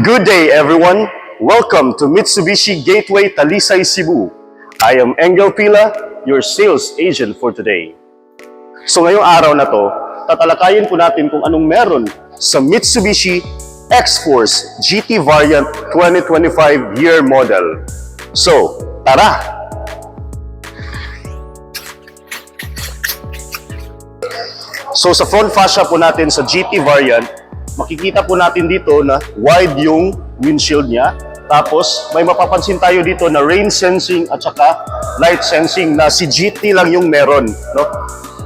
Good day, everyone. Welcome to Mitsubishi Gateway Talisay, Cebu. I am Engel Pila, your sales agent for today. So ngayong araw na to, tatalakayin po natin kung anong meron sa Mitsubishi X-Force GT Variant 2025 year model. So, tara! So sa front fascia po natin sa GT Variant, makikita po natin dito na wide yung windshield niya. Tapos may mapapansin tayo dito na rain sensing at saka light sensing na si GT lang yung meron, no?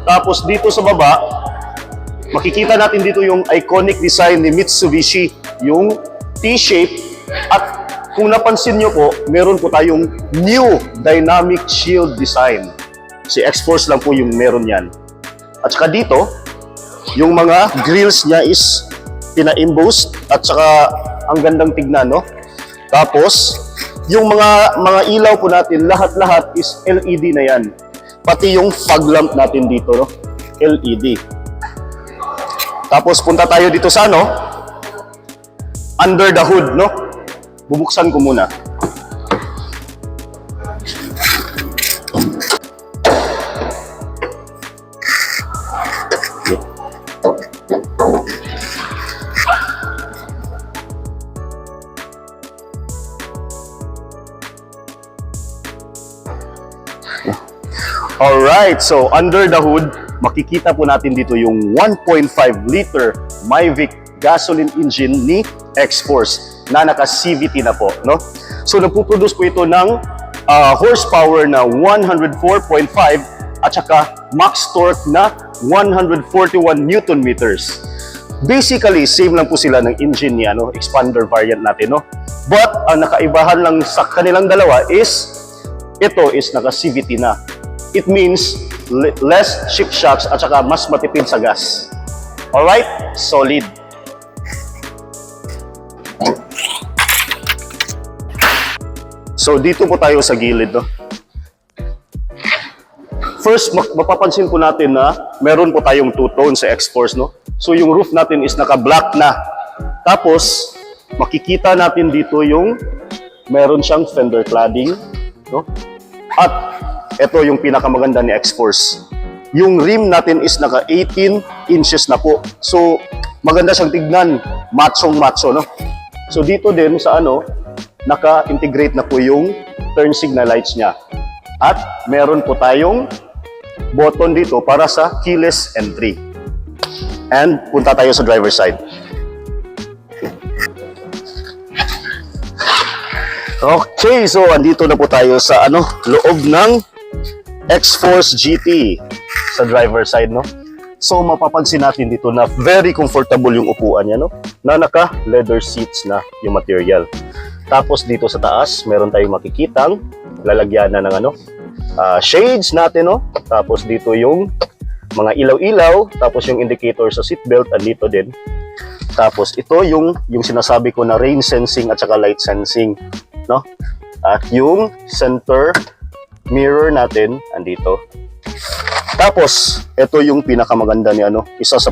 Tapos dito sa baba, makikita natin dito yung iconic design ni Mitsubishi, yung T-shape, at kung napansin nyo po, meron po tayong new dynamic shield design. Si X-Force lang po yung meron yan. At saka dito, yung mga grills niya is pina-embossed at saka ang gandang tignan, no? Tapos, yung mga ilaw po natin, lahat-lahat is LED na yan. Pati yung fog lamp natin dito, no? LED. Tapos, punta tayo dito sa ano? Under the hood, no? Bubuksan ko muna. Alright, so under the hood, makikita po natin dito yung 1.5 liter Mavic gasoline engine ni X-Force na naka-CVT na po, no? So nagpuproduce po ito ng horsepower na 104.5 at saka max torque na 141 Newton meters. Basically, same lang po sila ng engine ni expander variant natin, no? But ang nakaibahan lang sa kanilang dalawa is ito is naka-CVT na. It means less shift shocks at saka mas matipid sa gas. Alright? Solid. So dito po tayo sa gilid, no? First, mapapansin po natin na meron po tayong two-tone sa X-Force, no? So yung roof natin is naka-black na. Tapos, makikita natin dito yung meron siyang fender cladding, no? At ito yung pinakamaganda ni X-Force. Yung rim natin is naka 18 inches na po. So, maganda siyang tignan. Machong-macho, no? So, dito din sa naka-integrate na po yung turn signal lights niya. At meron po tayong button dito para sa keyless entry. And punta tayo sa driver side. Okay, so andito na po tayo sa loob ng X-Force GT sa driver side, no? So mapapansin natin dito na very comfortable yung upuan niya, no? Na naka leather seats na yung material. Tapos dito sa taas, meron tayong makikitang lalagyanan ng shades natin, no? Tapos dito yung mga ilaw-ilaw, tapos yung indicator sa seatbelt andito din. Tapos ito yung sinasabi ko na rain sensing at saka light sensing, no? At yung center mirror natin andito. Tapos ito yung pinakamaganda ni isa sa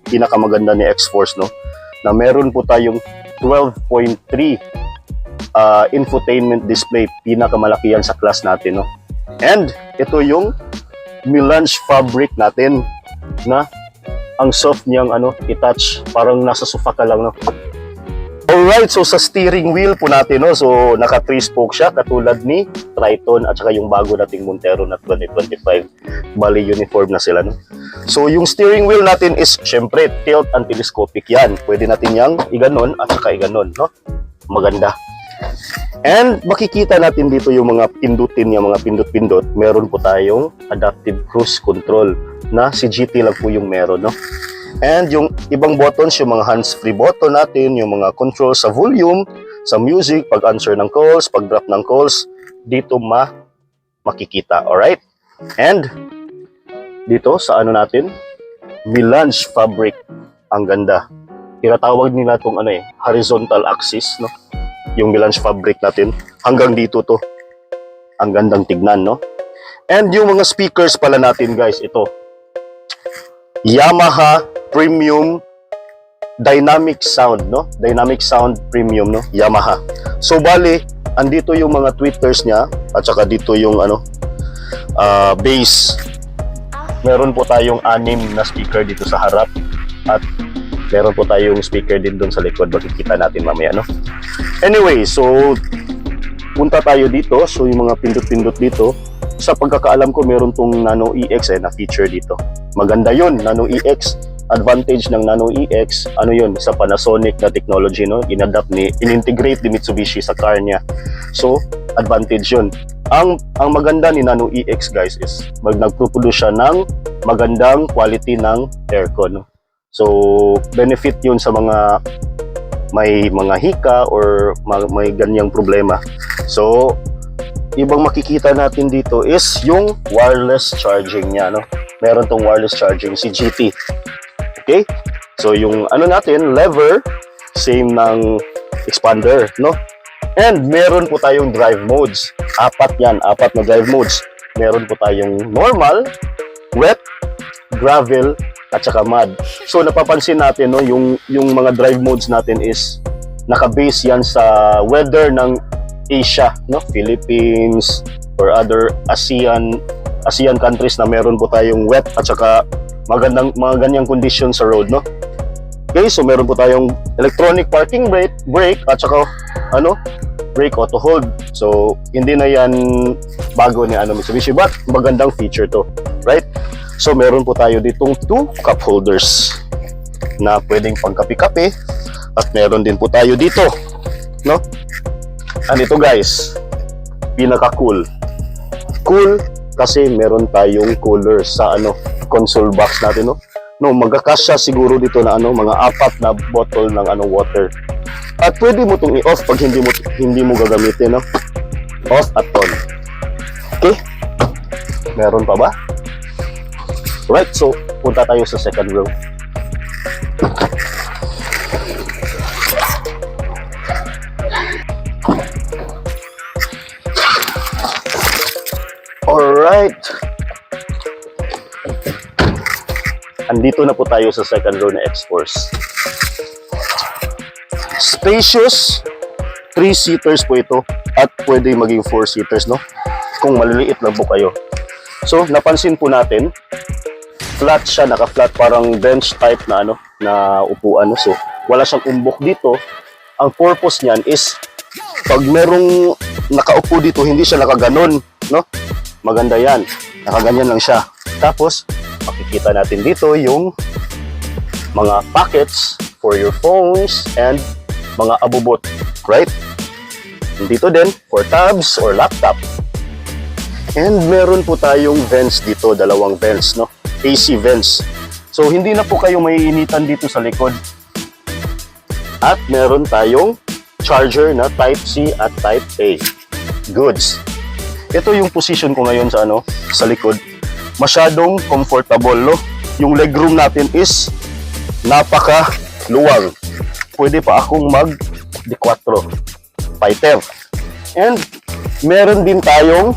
pinakamaganda ni X-Force, no? Na meron po tayong 12.3 infotainment display, pinakamalaki yan sa class natin, no? And ito yung melange fabric natin na ang soft niyang i-touch, parang nasa sofa ka lang, no? Alright, so sa steering wheel po natin, no? So naka 3-spoke siya katulad ni Triton at saka yung bago nating Montero na 2025. Bali uniform na sila, no? So yung steering wheel natin is syempre tilt and telescopic yan. Pwede natin yang iganon at saka iganon, no? Maganda. And makikita natin dito yung mga pindutin niya, mga pindot-pindot. Meron po tayong adaptive cruise control na si GT lang po yung meron, no? And yung ibang buttons, yung mga hands-free button natin, yung mga control sa volume, sa music, pag-answer ng calls, pag-drop ng calls, dito makikita, alright? And dito sa natin, melange fabric, ang ganda. Tinatawag nila itong horizontal axis, no? Yung melange fabric natin, hanggang dito to. Ang gandang tignan, no? And yung mga speakers pala natin, guys, ito. Yamaha Premium dynamic sound, no? Dynamic sound premium, no? Yamaha. So bali, andito yung mga tweeters niya at saka dito yung bass. Meron po tayong 6 na speaker dito sa harap at meron po tayong speaker din doon sa likod. Makikita natin mamaya, no? Anyway, so punta tayo dito. So yung mga pindot-pindot dito, sa pagkakaalam ko meron tong Nano EX na feature dito. Maganda yun, Nano EX. Advantage ng Nano EX, yun, sa Panasonic na technology, no? In-integrate ni Mitsubishi sa car niya. So, advantage yun. Ang maganda ni Nano EX, guys, is nagproproduce siya ng magandang quality ng aircon, no? So, benefit yun sa mga may mga hika or may ganyang problema. So, ibang makikita natin dito is yung wireless charging niya, no? Meron tong wireless charging si GT. Okay? So yung natin, lever, same ng expander, no? And meron po tayong drive modes. 4 na drive modes. Meron po tayong normal, wet, gravel, at saka mud. So napapansin natin, no, yung mga drive modes natin is naka-base yan sa weather ng Asia, no? Philippines or other ASEAN countries na meron po tayong wet at saka mga ganyang condition sa road, no? Okay, so meron po tayong electronic parking brake at saka brake auto hold. So hindi na yan bago ni Mitsubishi, but magandang feature to, right? So meron po tayo ditong 2 cup holders na pwedeng pangkape-kape at meron din po tayo dito, no? And ito, guys, pinaka cool kasi meron tayong cooler sa console box natin, no? No, magkakasya siguro dito na mga 4 na bottle ng water. At pwede mo itong i-off pag hindi mo gagamitin, no? Off at on. Okay? Meron pa ba? Right, so punta tayo sa second row. Alright. Andito na po tayo sa second row na X-Force. Spacious, 3-seaters po ito at pwede maging 4-seaters, no? Kung maliliit lang po kayo. So, napansin po natin, flat siya, naka-flat, parang bench type na na upuan. So, wala siyang umbok dito. Ang purpose niyan is pag merong nakaupo dito, hindi siya nakaganon, no? Maganda yan. Nakaganyan lang siya. Tapos, makikita natin dito yung mga pockets for your phones and mga abubot, right? Dito din for tabs or laptop. And meron po tayong vents dito, 2 vents, no? AC vents. So hindi na po kayo maiinitan dito sa likod. At meron tayong charger na Type C at Type A. Goods. Ito yung position ko ngayon sa sa likod. Masyadong comfortable, no? Yung legroom natin is napaka-luwag. Pwede pa akong mag-D4, fighter. And meron din tayong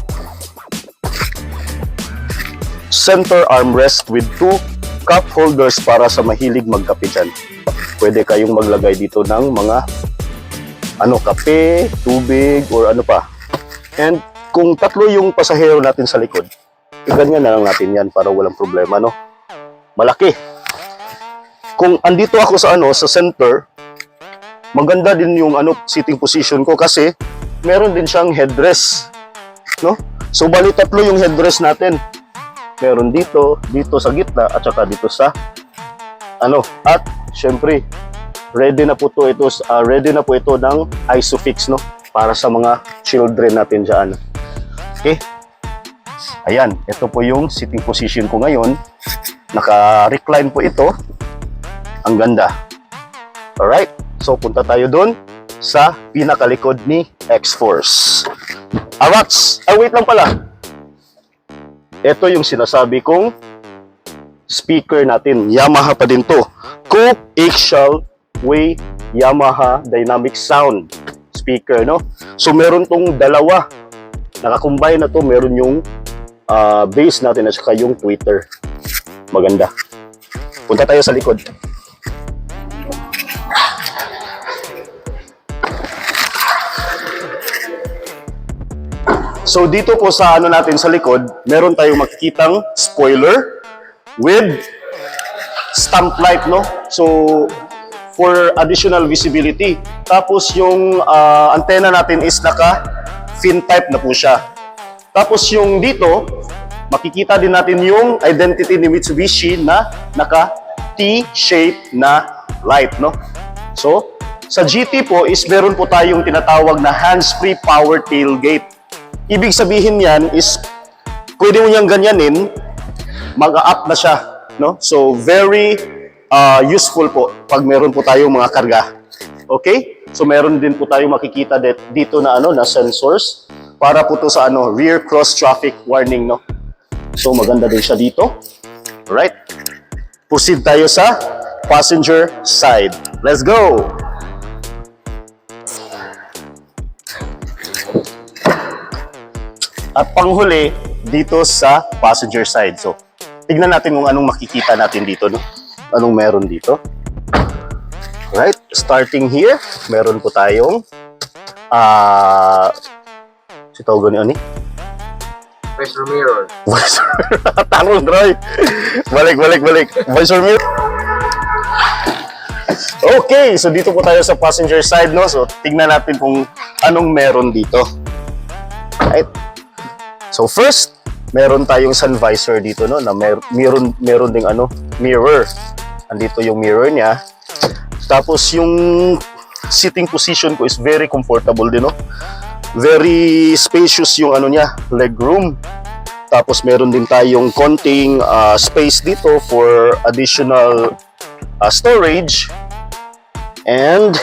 center armrest with 2 cup holders para sa mahilig magkape dyan. Pwede kayong maglagay dito ng mga kape, tubig, or pa. And kung 3 yung pasahero natin sa likod, ganyan na lang natin yan para walang problema, no? Malaki. Kung andito ako sa sa center, maganda din yung sitting position ko kasi meron din siyang headrest, no? So bali 3 yung headrest natin. Meron dito sa gitna at saka dito sa at syempre ready na po ito ng Isofix, no? Para sa mga children natin diyan. Okay? Ayan, ito po yung sitting position ko ngayon. Naka-recline po ito. Ang ganda. Alright, so punta tayo doon sa pinakalikod ni X-Force. Arats! Wait lang pala. Ito yung sinasabi kong speaker natin. Yamaha pa din to. Co-axial way Yamaha Dynamic Sound speaker, no? So meron tong 2. Naka-combine na to. Meron yung bass natin at saka yung tweeter. Maganda. Punta tayo sa likod. So dito po sa ano natin sa likod, meron tayong makikitang spoiler with stamp light, no? So for additional visibility. Tapos yung antenna natin is naka fin type na po siya. Tapos yung dito, makikita din natin yung identity ni Mitsubishi na naka T-shape na light, no? So sa GT po is meron po tayong tinatawag na hands-free power tailgate. Ibig sabihin yan is pwede mo niyang ganyanin, mag-up na siya, no? So very useful po pag meron po tayong mga karga. Okay? So meron din po tayong makikita dito na ano na sensors para po to sa ano rear cross traffic warning, no? So maganda din siya dito. Alright? Proceed tayo sa passenger side. Let's go! At panghuli, dito sa passenger side. So, tignan natin kung anong makikita natin dito, no? Anong meron dito. Right? Starting here, meron po tayong si tawag ni ani? Visor mirror. Visor. Tarong, Roy. Balik. Visor mirror. Okay, so dito po tayo sa passenger side, no? So, tignan natin kung anong meron dito. Right? So first, meron tayong sun visor dito, no, na meron ding ano, mirror. Andito yung mirror niya. Tapos yung sitting position ko is very comfortable din, no. Very spacious yung ano niya, leg room. Tapos meron din tayong konting space dito for additional storage. And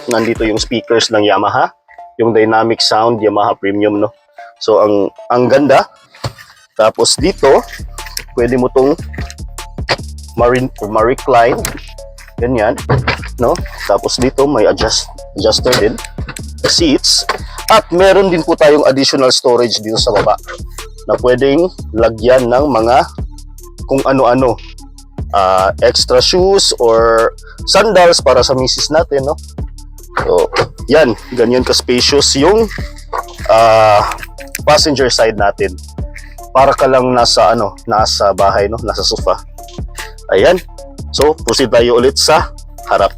nandito yung speakers ng Yamaha, yung dynamic sound Yamaha Premium, no. So ang ganda. Tapos dito, pwede mo tong ma-recline. Ganyan, no? Tapos dito may adjuster din, seats. At meron din po tayong additional storage dito sa baba na pwedeng lagyan ng mga kung ano-ano. Extra shoes or sandals para sa misis natin, no? So, yan, ganyan ka-spacious yung passenger side natin. Para ka lang nasa nasa bahay, no, nasa sofa. Ayan. So, proceed tayo ulit sa harap.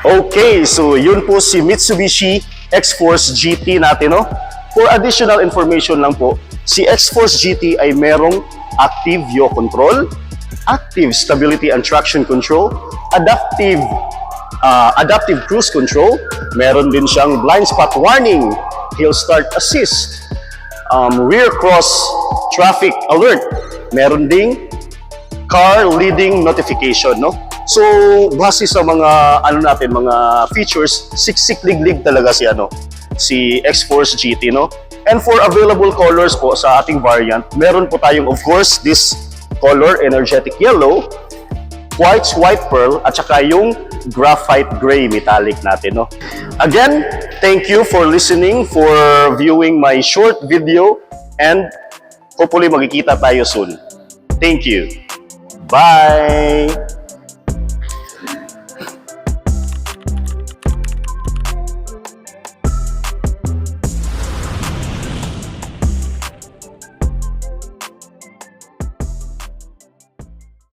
Okay, so yun po si Mitsubishi X-Force GT natin, no. For additional information lang po, si X-Force GT ay merong active yaw control, active stability and traction control, adaptive cruise control, meron din siyang blind spot warning, hill start assist, rear cross traffic alert, meron ding car leading notification, no? So, base sa mga mga features, siksik-liglig talaga si X-Force GT, no? And for available colors po sa ating variant, meron po tayong of course this color energetic yellow, quartz white pearl, at saka yung graphite gray metallic natin, no? Again, thank you for listening, for viewing my short video, and hopefully magkikita tayo soon. Thank you. Bye!